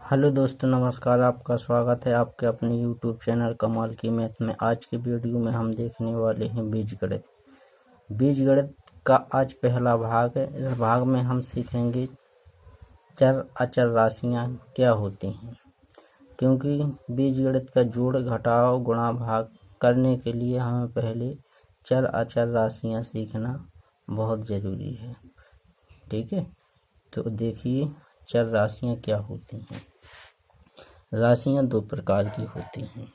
Hello दोस्तों, नमस्कार। आपका स्वागत है आपके अपने यूट्यूब चैनल कमाल की मैथ में। आज के वीडियो में हम देखने वाले हैं बीजगणित। बीजगणित का आज पहला भाग है। इस भाग में हम सीखेंगे चर अचर राशियां क्या होती हैं, क्योंकि बीजगणित का जोड़ घटाव गुणा भाग करने के लिए हमें पहले चर अचर राशियां सीखना बहुत ज़रूरी है। ठीक है, तो देखिए चर राशियां क्या होती हैं। राशियां दो प्रकार की होती हैं।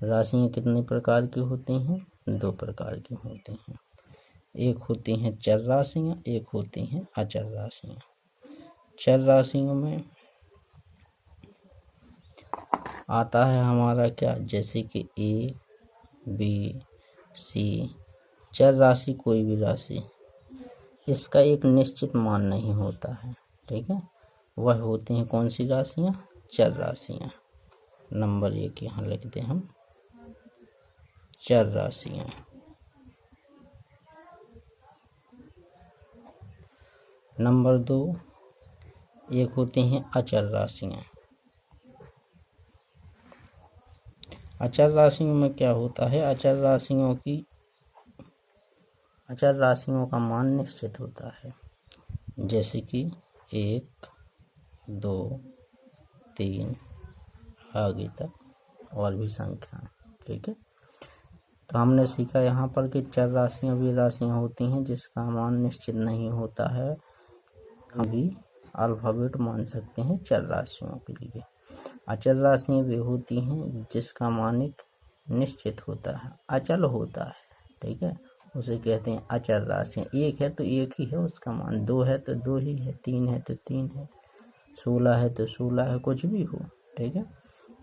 राशियां कितने प्रकार की होती हैं? दो प्रकार की होती हैं। एक होती हैं चर राशियां, एक होती हैं अचर राशियां। चर राशियों में आता है हमारा क्या, जैसे कि ए बी सी। चर राशि कोई भी राशि, इसका एक निश्चित मान नहीं होता है। ठीक है, वह होती हैं कौन सी राशियां? चर राशियां। नंबर 1 यहाँ लिखते हैं हम, चर राशियां। नंबर 2 एक होती हैं अचर राशियां। अचर राशियों में क्या होता है? अचर राशियों का मान निश्चित होता है, जैसे कि 1 2 3 आगे तक और भी संख्या। ठीक है, तो हमने सीखा यहाँ पर कि चर राशियां वे राशियां होती हैं जिसका मान निश्चित नहीं होता है। अभी अल्फाबेट मान सकते हैं चर राशियों के लिए। अचर राशियां वे होती हैं जिसका मान एक निश्चित होता है, अचल होता है। ठीक है, उसे कहते हैं अचर राशियां। एक है तो एक ही है उसका मान, 2 है तो 2 ही है, 3 है तो 3 है, 16 है तो 16 है, कुछ भी हो। ठीक है,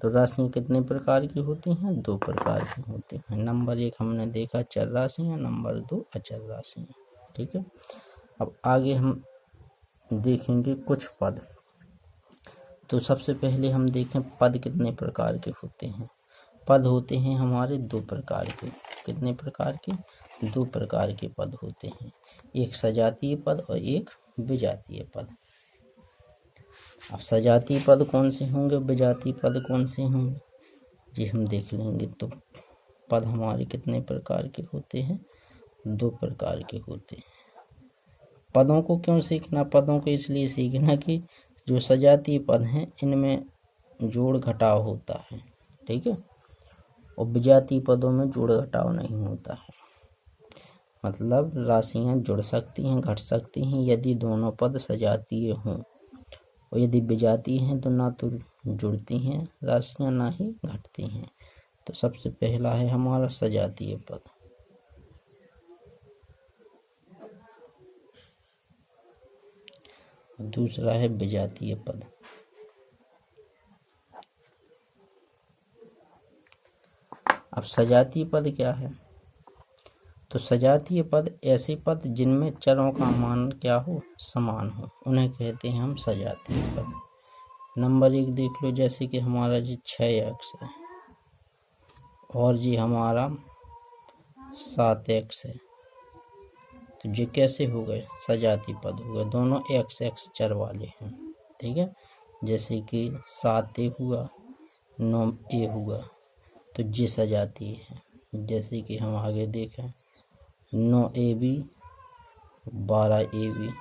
तो राशियां कितने प्रकार की होती हैं? 2 प्रकार की होती हैं। नंबर 1 हमने देखा चर राशियां, नंबर 2 अचर राशियां। ठीक है, अब आगे हम देखेंगे कुछ पद। तो सबसे पहले हम देखें पद कितने प्रकार के होते हैं। पद होते हैं हमारे 2 प्रकार के। कितने प्रकार के? 2 प्रकार के पद होते हैं, एक सजातीय पद और एक विजातीय पद। अब सजातीय पद कौन से होंगे, विजातीय पद कौन से होंगे, जी हम देख लेंगे। तो पद हमारे कितने प्रकार के होते हैं? 2 प्रकार के होते हैं। पदों को क्यों सीखना? पदों को इसलिए सीखना कि जो सजातीय पद हैं इनमें जोड़ घटाव होता है। ठीक है, और विजातीय पदों में जोड़ घटाव नहीं होता है। मतलब राशियां जुड़ सकती हैं, घट सकती हैं यदि दोनों पद सजातीय हों, और यदि विजातीय हैं तो ना तो जुड़ती हैं राशियां ना ही घटती हैं। तो सबसे पहला है हमारा सजातीय पद। दूसरा है विजातीय पद। अब सजातीय पद क्या है? तो सजातीय पद ऐसे पद जिनमें चरों का मान क्या हो, समान हो, उन्हें कहते हैं हम सजातीय पद। नंबर 1 देख लो, जैसे कि हमारा जी 6x है और जी हमारा 7x है। तो ये कैसे हो गए? सजातीय पद हो गए, दोनों x चर वाले हैं। ठीक है, जैसे कि 7a हुआ, 9a हुआ, तो ये सजातीय है। जैसे कि हम आगे देखें 9ab 12ab,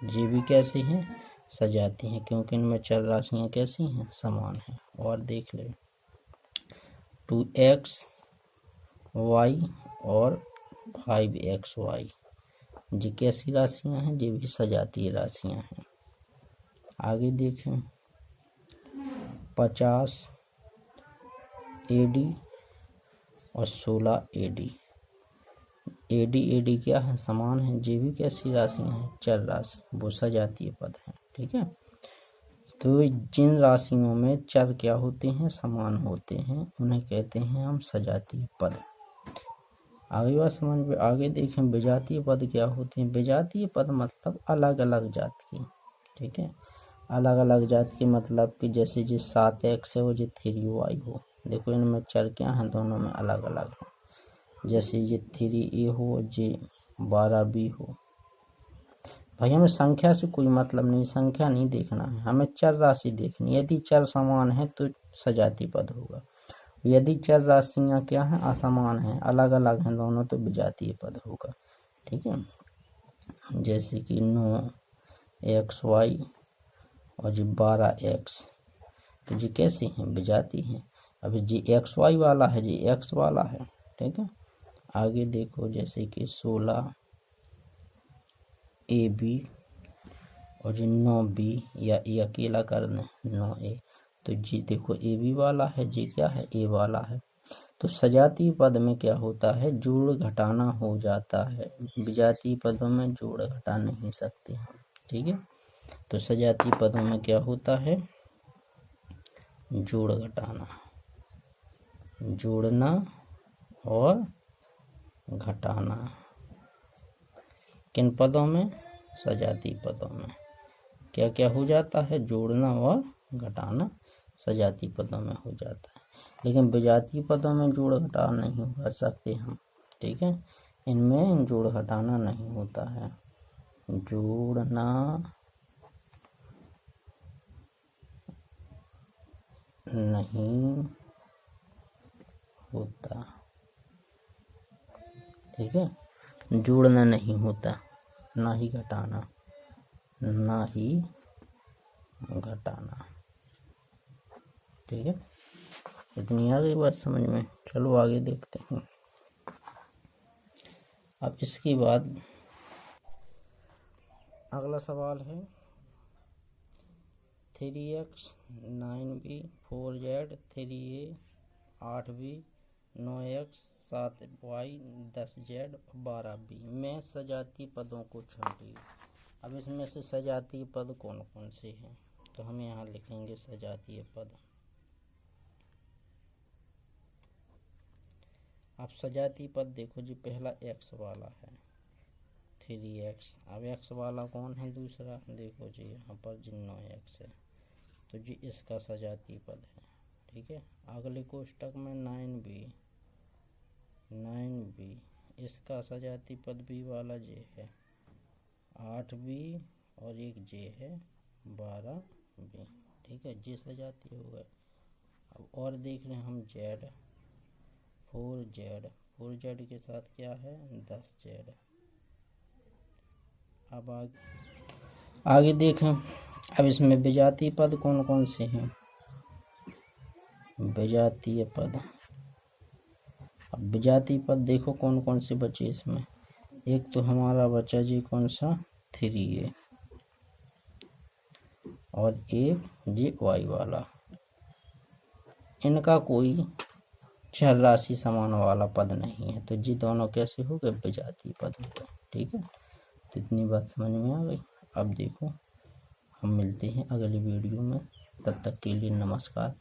ये भी कैसे हैं? सजाती हैं, क्योंकि इनमें चर राशियां कैसी हैं? समान हैं। और देख ले 2xy और 5xy, ये कैसी राशियां हैं? ये भी सजातीय राशियां हैं। आगे देखें 50AD और 16AD, AD क्या है? समान है। ये भी कैसी राशियां हैं? चर राशि, वो सजातीय पद है। ठीक है, तो जिन राशियों में चर क्या होते हैं? समान होते हैं, उन्हें कहते हैं हम सजातीय पद। आगे बात समझ में। आगे देखें विजातीय पद क्या होते हैं। विजातीय पद मतलब अलग अलग जात की। ठीक है, अलग अलग जात की मतलब कि जैसे जी 7x है वो जी 3y हो। देखो इनमें चर क्या हैं? दोनों में अलग अलग है। जैसे ये 3a हो, ये 12b हो। भाई हमें संख्या से कोई मतलब नहीं, संख्या नहीं देखना है, हमें चर राशि देखनी है। यदि चर समान है तो सजातीय पद होगा, यदि चर राशियां क्या हैं, असमान हैं, अलग अलग हैं दोनों, तो विजातीय पद होगा। ठीक है, जैसे कि 9xy और जी 12x, तो जी कैसी हैं, विजाती हैं। अभी जी xy वाला है, जी x वाला है। ठीक है, आगे देखो जैसे कि 16ab और जी 9b, या ए अकेला कर दें 9a, तो जी देखो ए बी वाला है, जी क्या है, ए वाला है। तो सजातीय पद में क्या होता है, जोड़ घटाना हो जाता है, विजातीय पदों में जोड़ घटा नहीं सकते हम। ठीक है, तो सजातीय पदों में क्या होता है, जोड़ घटाना, जोड़ना और घटाना। किन पदों में, सजातीय पदों में क्या क्या हो जाता है, जोड़ना और घटाना सजातीय पदों में हो जाता है। लेकिन विजातीय पदों में जोड़ घटाव नहीं कर सकते हम। ठीक है, इनमें जोड़ घटाना नहीं होता है, जोड़ना नहीं होता। ठीक है, जोड़ना नहीं होता, ना ही घटाना, ना ही घटाना। ठीक है, इतनी आ गई बात समझ में। चलो आगे देखते हैं। अब इसके बाद अगला सवाल है 3x 9b 4z 3a 8b 9x 7y 10z 12b में सजातीय पदों को चुनिए। अब इसमें से सजातीय पद कौन कौन से हैं, तो हम यहाँ लिखेंगे सजातीय पद। अब सजातीय पद देखो जी, पहला x वाला है 3x। अब x वाला कौन है, दूसरा देखो जी यहाँ पर जी 9x है, तो जी इसका सजातीय पद है। ठीक है, अगले कोष्टक में 9b इसका सजातीय पद b वाला j है, 8b और एक j है 12b। ठीक है, j सजातीय हो गए। अब और देख रहे हैं हम z 4z के साथ क्या है 10z। अब आगे देखें, अब इसमें विजातीय पद कौन कौन से हैं, विजातीय पद। अब विजातीय पद देखो कौन कौन से बचे इसमें, एक तो हमारा बचा जी कौन सा 3a और एक जी y वाला। इनका कोई चर राशि समान वाला पद नहीं है, तो जी दोनों कैसे हो गए, विजातीय पद हो गए। ठीक है, तो इतनी बात समझ में आ गई। अब देखो हम मिलते हैं अगली वीडियो में, तब तक के लिए नमस्कार।